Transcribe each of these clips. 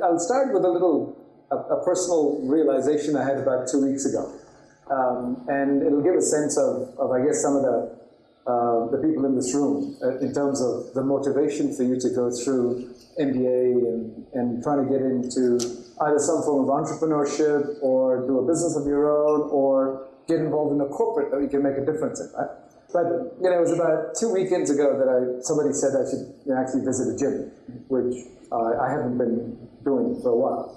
I'll start with a personal realization I had about 2 weeks ago. And it'll give a sense of I guess, some of the people in this room in terms of the motivation for you to go through MBA and trying to get into either some form of entrepreneurship or do a business of your own or get involved in a corporate that you can make a difference in, right? But, it was about 2 weekends ago that somebody said I should actually visit a gym, which I haven't been doing for a while.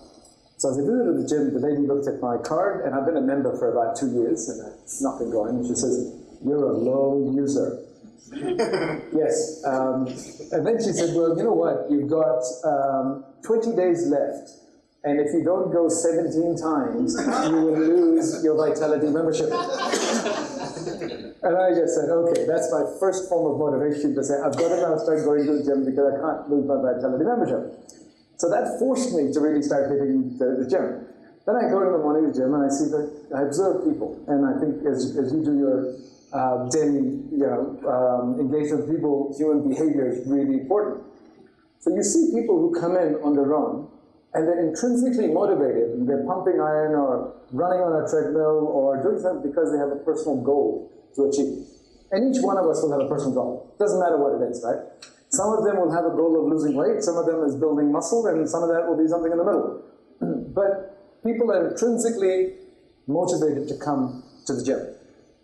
So as I visited the gym, the lady looked at my card, and I've been a member for about 2 years, and it's not been going. And she says, "You're a low user." Yes. And then she said, "Well, you know what? You've got 20 days left. And if you don't go 17 times, you will lose your Vitality membership." And I just said, okay, that's my first form of motivation to say, I've got to now start going to the gym because I can't lose my Vitality membership. So that forced me to really start hitting the gym. Then I go in the morning to the gym and I observe people. And I think as you do your daily engagement with people, human behavior is really important. So you see people who come in on their own, and they're intrinsically motivated, and they're pumping iron or running on a treadmill or doing something because they have a personal goal to achieve. And each one of us will have a personal goal. Doesn't matter what it is, right? Some of them will have a goal of losing weight, some of them is building muscle, and some of that will be something in the middle. But people are intrinsically motivated to come to the gym.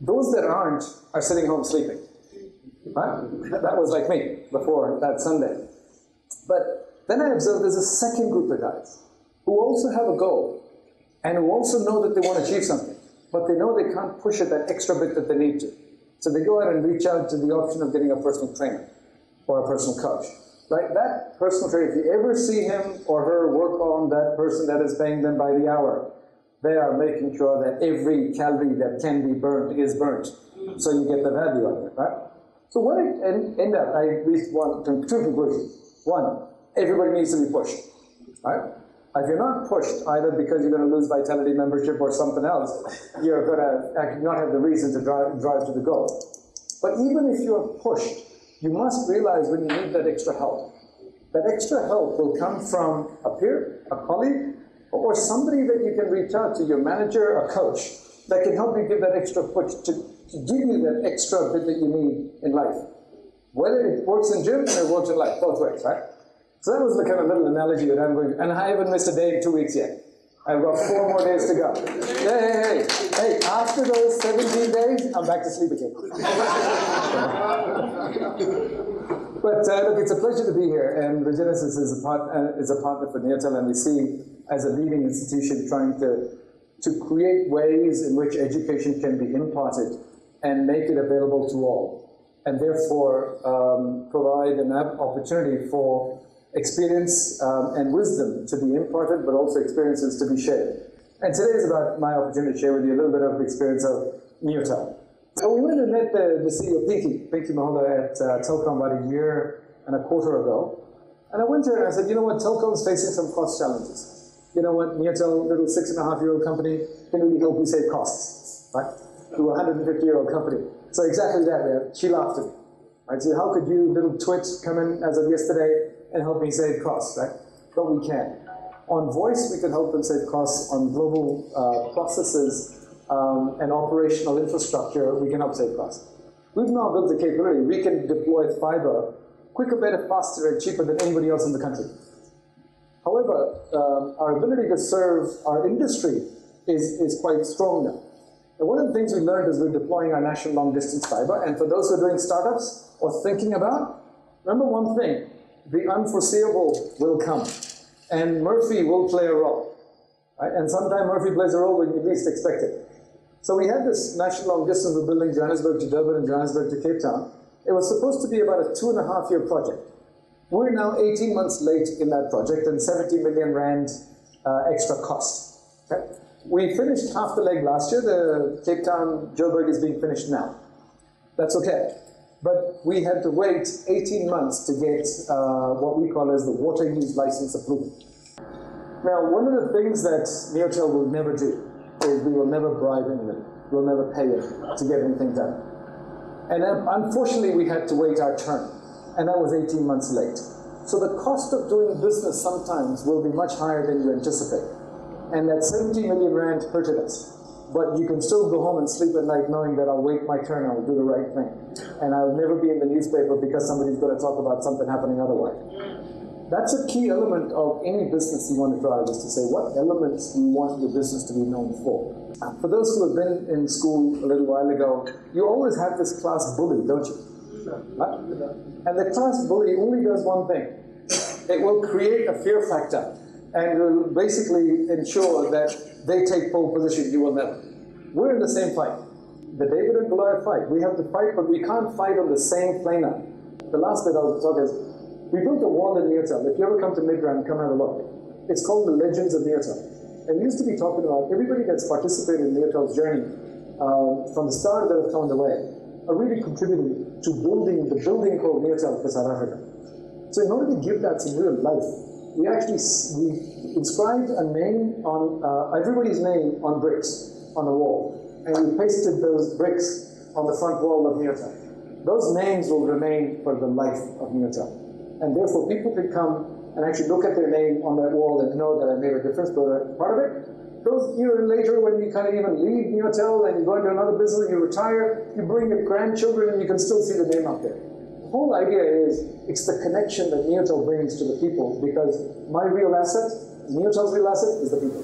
Those that aren't are sitting home sleeping. Right? That was like me before that Sunday. But then I observed there's a second group of guys who also have a goal and who also know that they want to achieve something, but they know they can't push it that extra bit that they need to. So they go out and reach out to the option of getting a personal trainer or a personal coach. Right? That personal trainer, if you ever see him or her work on that person that is paying them by the hour, they are making sure that every calorie that can be burnt is burnt. So you get the value out of it, right? So what it end up, I reached two conclusions. One, everybody needs to be pushed, right? If you're not pushed, either because you're going to lose Vitality membership or something else, you're going to not have the reason to drive to the goal. But even if you're pushed, you must realize when you need that extra help. That extra help will come from a peer, a colleague, or somebody that you can reach out to, your manager, a coach, that can help you give that extra push to give you that extra bit that you need in life. Whether it works in gym or it works in life, both ways, right? So that was the kind of little analogy that I'm going to, and I haven't missed a day in 2 weeks yet. I've got 4 more days to go. Hey, after those 17 days, I'm back to sleep again. But look, it's a pleasure to be here, and Regenesys is a partner for Neotel, and we see as a leading institution trying to create ways in which education can be imparted and make it available to all, and therefore provide an opportunity for experience and wisdom to be imparted, but also experiences to be shared. And today is about my opportunity to share with you a little bit of the experience of Neotel. So we went and met the CEO, Pinky Mahola, at Telcom about 1.25 years ago. And I went there and I said, you know what, Telcom's facing some cost challenges. You know what, Neotel, little 6.5-year-old company, can really help you save costs, right? To a 150-year-old company. So exactly that, man. She laughed at me. Right? So how could you, little twit, come in as of yesterday and help me save costs, right? But we can. On voice, we can help them save costs. On global processes and operational infrastructure, we can help save costs. We've now built the capability. We can deploy fiber quicker, better, faster, and cheaper than anybody else in the country. However, our ability to serve our industry is quite strong now. And one of the things we learned is we're deploying our national long-distance fiber. And for those who are doing startups or thinking about, remember one thing, the unforeseeable will come. And Murphy will play a role. Right? And sometimes Murphy plays a role when you least expect it. So we had this national long distance, we're building Johannesburg to Durban and Johannesburg to Cape Town. It was supposed to be about a 2.5-year project. We're now 18 months late in that project and 70 million rand extra cost. Okay? We finished half the leg last year. The Cape Town Joburg is being finished now. That's okay. But we had to wait 18 months to get what we call as the water use license approval. Now, one of the things that Neotel will never do is we will never bribe anybody. We'll never pay them to get anything done. And unfortunately, we had to wait our turn. And that was 18 months late. So the cost of doing business sometimes will be much higher than you anticipate. And that 70 million rand hurted us. But you can still go home and sleep at night knowing that I'll wait my turn, I'll do the right thing. And I'll never be in the newspaper because somebody's going to talk about something happening otherwise. That's a key element of any business you want to drive, is to say what elements you want your business to be known for. For those who have been in school a little while ago, you always have this class bully, don't you? Right? And the class bully only does one thing. It will create a fear factor and will basically ensure that they take pole position, you will never. We're in the same fight. The David and Goliath fight. We have to fight, but we can't fight on the same plane now. The last bit I'll talk is, we built a wall in Neotel. If you ever come to Midrand, come have a look. It's called the Legends of Neotel. And we used to be talking about everybody that's participated in Neotel's journey from the start that have found the way are really contributing to building the building called Neotel for South Africa. So in order to give that some real life, we inscribed a name on everybody's name on bricks on the wall, and we pasted those bricks on the front wall of Neotel. Those names will remain for the life of Neotel, and therefore people can come and actually look at their name on that wall and know that I made a difference. But part of it goes year later when you kind of even leave Neotel and you go into another business, you retire, you bring your grandchildren, and you can still see the name up there. The whole idea is, it's the connection that Neotel brings to the people, because my real asset, Neotel's real asset, is the people.